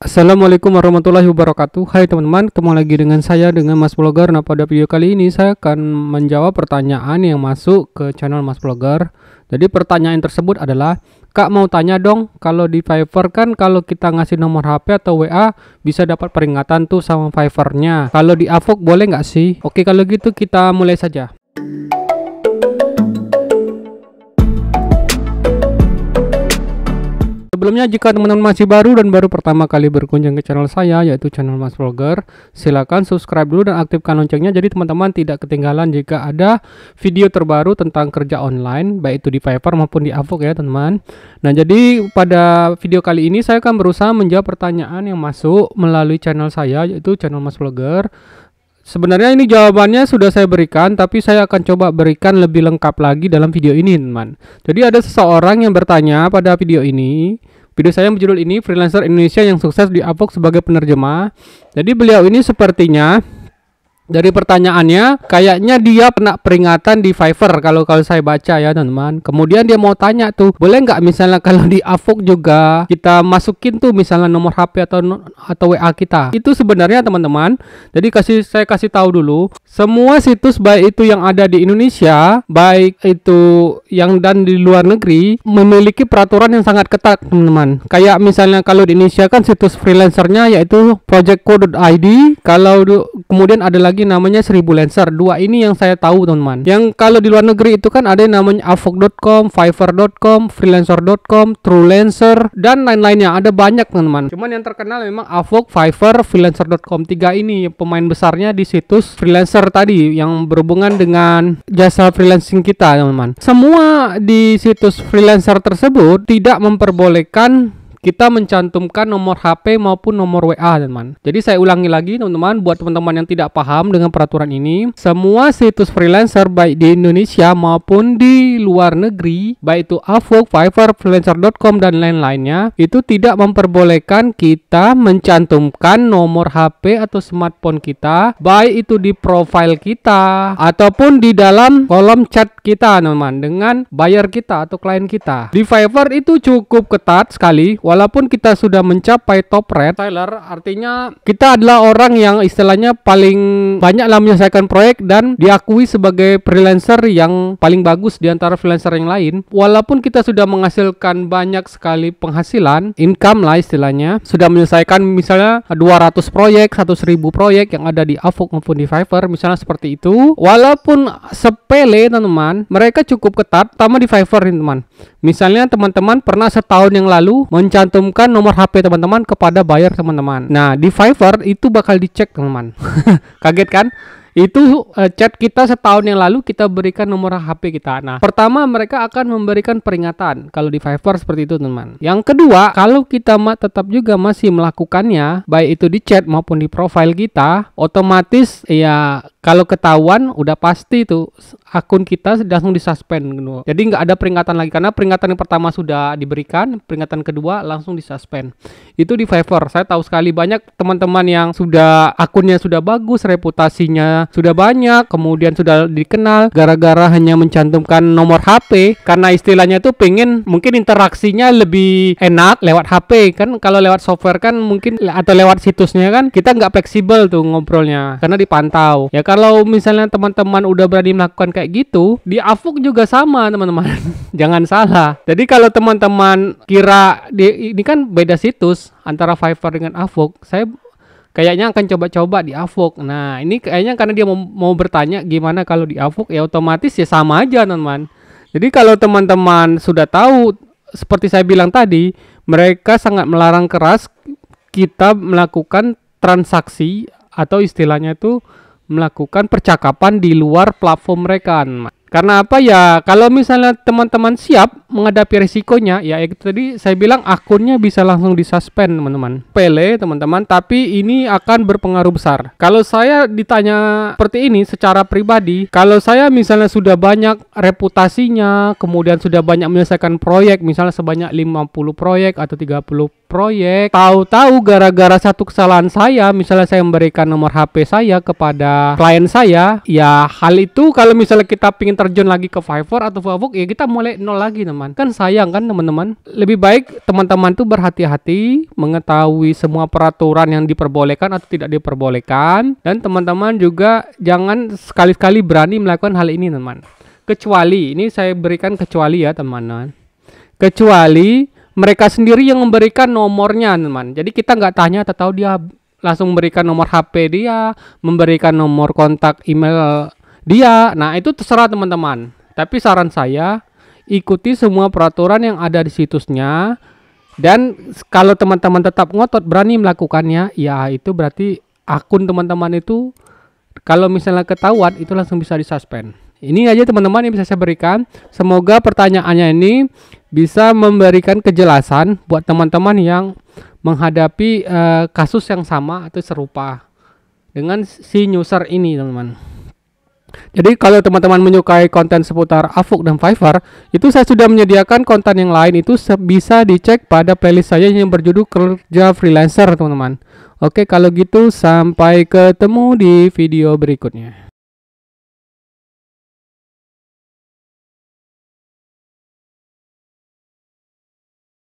Assalamualaikum warahmatullahi wabarakatuh. Hai teman-teman, ketemu lagi dengan saya dengan Mas Vlogger. Nah, pada video kali ini saya akan menjawab pertanyaan yang masuk ke channel Mas Vlogger. Jadi pertanyaan tersebut adalah, Kak mau tanya dong, kalau di Fiverr kan kalau kita ngasih nomor HP atau WA bisa dapat peringatan tuh sama Fiverr-nya. Kalau di Avok boleh nggak sih? Oke, kalau gitu kita mulai saja. Sebelumnya, jika teman-teman masih baru dan baru pertama kali berkunjung ke channel saya, yaitu channel Mas Vlogger, silakan subscribe dulu dan aktifkan loncengnya jadi teman-teman tidak ketinggalan jika ada video terbaru tentang kerja online, baik itu di Fiverr maupun di Avok ya teman-teman. Nah, jadi pada video kali ini saya akan berusaha menjawab pertanyaan yang masuk melalui channel saya, yaitu channel Mas Vlogger. Sebenarnya ini jawabannya sudah saya berikan, tapi saya akan coba berikan lebih lengkap lagi dalam video ini teman. Jadi ada seseorang yang bertanya pada video ini. Video saya berjudul ini, freelancer Indonesia yang sukses di Avok sebagai penerjemah. Jadi beliau ini sepertinya dari pertanyaannya kayaknya dia kena peringatan di Fiverr kalau saya baca ya teman-teman. Kemudian dia mau tanya tuh, boleh nggak misalnya kalau di Avok juga kita masukin tuh misalnya nomor HP atau WA kita. Itu sebenarnya teman-teman. Jadi saya kasih tahu dulu, semua situs baik itu yang ada di Indonesia, baik itu yang dan di luar negeri memiliki peraturan yang sangat ketat teman-teman. Kayak misalnya kalau di Indonesia kan situs freelancernya yaitu projectco.id. Kalau kemudian ada lagi namanya Seribulancer. Dua ini yang saya tahu teman-teman. Yang kalau di luar negeri itu kan ada yang namanya avok.com, fiverr.com, freelancer.com, truelancer dan lain-lainnya. Ada banyak teman-teman. Cuman yang terkenal memang Avok, Fiverr, freelancer.com. Tiga ini pemain besarnya di situs freelancer tadi yang berhubungan dengan jasa freelancing kita teman-teman. Semua di situs freelancer tersebut tidak memperbolehkan kita mencantumkan nomor HP maupun nomor WA teman-teman. Jadi saya ulangi lagi teman-teman, buat teman-teman yang tidak paham dengan peraturan ini, semua situs freelancer baik di Indonesia maupun di luar negeri, baik itu Avok, Fiverr, freelancer.com dan lain-lainnya, itu tidak memperbolehkan kita mencantumkan nomor HP atau smartphone kita, baik itu di profile kita ataupun di dalam kolom chat kita teman-teman dengan buyer kita atau klien kita. Di Fiverr itu cukup ketat sekali. Walaupun kita sudah mencapai top rate seller, artinya kita adalah orang yang istilahnya paling banyak dalam menyelesaikan proyek dan diakui sebagai freelancer yang paling bagus di antara freelancer yang lain. Walaupun kita sudah menghasilkan banyak sekali penghasilan, income lah istilahnya, sudah menyelesaikan misalnya 200 proyek, 100.000 proyek yang ada di Avok maupun di Fiverr, misalnya seperti itu. Walaupun sepele teman-teman, mereka cukup ketat, terutama di Fiverr teman-teman. Misalnya teman-teman pernah setahun yang lalu mencantumkan nomor HP teman-teman kepada buyer teman-teman. Nah, di Fiverr itu bakal dicek teman-teman. Kaget kan? Itu chat kita setahun yang lalu kita berikan nomor HP kita. Nah, pertama mereka akan memberikan peringatan kalau di Fiverr seperti itu teman-teman. Yang kedua, kalau kita tetap juga masih melakukannya, baik itu di chat maupun di profile kita, otomatis ya kalau ketahuan udah pasti tuh akun kita langsung disuspend gitu. Jadi nggak ada peringatan lagi karena peringatan yang pertama sudah diberikan, peringatan kedua langsung disuspend. Itu di Fiverr. Saya tahu sekali banyak teman-teman yang sudah akunnya sudah bagus, reputasinya sudah banyak, kemudian sudah dikenal gara-gara hanya mencantumkan nomor HP karena istilahnya tuh pengen mungkin interaksinya lebih enak lewat HP kan. Kalau lewat software kan mungkin atau lewat situsnya kan kita nggak fleksibel tuh ngobrolnya karena dipantau ya. Kalau misalnya teman-teman udah berani melakukan kayak gitu, di Avok juga sama teman-teman. Jangan salah. Jadi kalau teman-teman kira ini kan beda situs antara Fiverr dengan Avok, saya kayaknya akan coba-coba di Avok. Nah, ini kayaknya karena dia mau bertanya gimana kalau di Avok, ya otomatis ya sama aja teman-teman. Jadi kalau teman-teman sudah tahu, seperti saya bilang tadi, mereka sangat melarang keras kita melakukan transaksi atau istilahnya itu melakukan percakapan di luar platform mereka. Karena apa ya, kalau misalnya teman-teman siap menghadapi risikonya, ya itu tadi saya bilang akunnya bisa langsung disuspend teman-teman. Pele teman-teman, tapi ini akan berpengaruh besar. Kalau saya ditanya seperti ini secara pribadi, kalau saya misalnya sudah banyak reputasinya, kemudian sudah banyak menyelesaikan proyek, misalnya sebanyak 50 proyek atau 30 proyek, tahu-tahu gara-gara satu kesalahan saya, misalnya saya memberikan nomor HP saya kepada klien saya, ya hal itu kalau misalnya kita ingin terjun lagi ke Fiverr atau Avok, ya kita mulai nol lagi teman. teman-teman. Kan sayang kan teman-teman. Lebih baik teman-teman tuh berhati-hati mengetahui semua peraturan yang diperbolehkan atau tidak diperbolehkan, dan teman-teman juga jangan sekali-kali berani melakukan hal ini teman. Kecuali, ini saya berikan kecuali ya teman-teman. Kecuali mereka sendiri yang memberikan nomornya teman. Jadi kita nggak tanya atau tahu, dia langsung memberikan nomor HP dia, memberikan nomor kontak email dia. Nah itu terserah teman-teman. Tapi saran saya, ikuti semua peraturan yang ada di situsnya. Dan kalau teman-teman tetap ngotot berani melakukannya, ya itu berarti akun teman-teman itu kalau misalnya ketahuan itu langsung bisa disuspend. Ini aja teman-teman yang bisa saya berikan. Semoga pertanyaannya ini bisa memberikan kejelasan buat teman-teman yang menghadapi kasus yang sama atau serupa dengan si user ini teman-teman. Jadi kalau teman-teman menyukai konten seputar Upwork dan Fiverr, itu saya sudah menyediakan konten yang lain, itu bisa dicek pada playlist saya yang berjudul Kerja Freelancer teman-teman. Oke, kalau gitu sampai ketemu di video berikutnya.